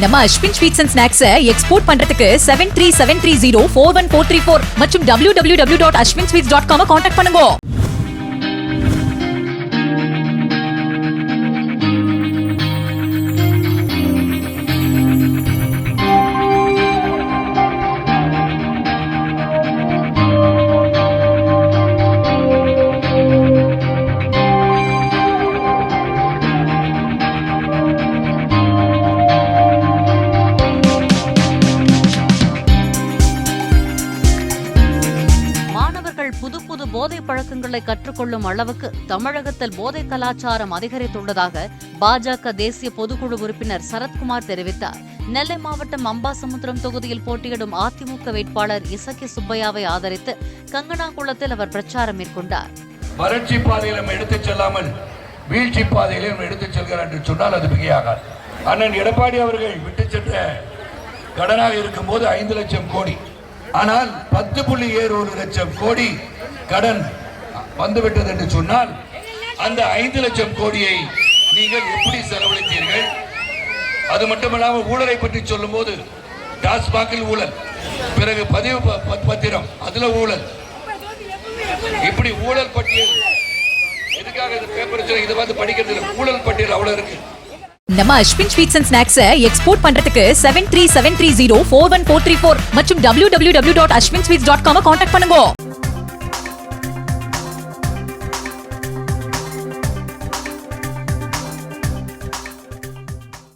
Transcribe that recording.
நம்ம Ashwin sweets and snacks export பண்றதுக்கு 7373041434 மற்றும் www.ashwinsweets.com கான்டாக்ட் பண்ணுங்க. புது புது போதை பழக்கங்களை கற்றுக்கொள்ளும் அளவுக்கு தமிழகத்தில் போதை கலாச்சாரம் அதிகரித்துள்ளதாக பாஜக தேசிய பொதுக்குழு உறுப்பினர் சரத்குமார் தெரிவித்தார். நெல்லை மாவட்டம் அம்பாசமுத்திரம் தொகுதியில் போட்டியிடும் அதிமுக வேட்பாளர் இசக்கி சுப்பையாவை ஆதரித்து கங்கனாகுளத்தில் அவர் பிரச்சாரம் மேற்கொண்டார். வறட்சி பாதையில் நம்ம எடுத்துச் செல்லாமல் வீழ்ச்சி பாதையிலே நம்ம எடுத்துச் செல்கிறார் என்று சொன்னால் அது மிகையாகாது. அண்ணன் எடப்பாடி அவர்கள் விட்டுச் சென்ற கடனாக இருக்கும் போது 5 லட்சம் கோடி, ஆனால் 10.1 லட்சம் கோடி கடன் வந்துவிட்டது என்று சொன்னால் அந்த 5 லட்சம் கோடியை நீங்கள் எப்படி செலவழித்தீர்கள்? அது மட்டுமல்லாமல் ஊழலை பற்றி சொல்லும் போது டாஸ்மாகில் ஊழல், பிறகு பதிவு பத்திரம் அதுல ஊழல், இப்படி ஊழல் பட்டியல் எதுக்காக இது பேப்பர் இதை பார்த்து படிக்கிறது? ஊழல் பட்டியல் அவ்வளவு இருக்கு. நம்ம Ashwin sweets and snacks export பண்றதுக்கு 7373041434 மற்றும் www.ashwinsweets.com கான்டாக்ட் பண்ணுங்க.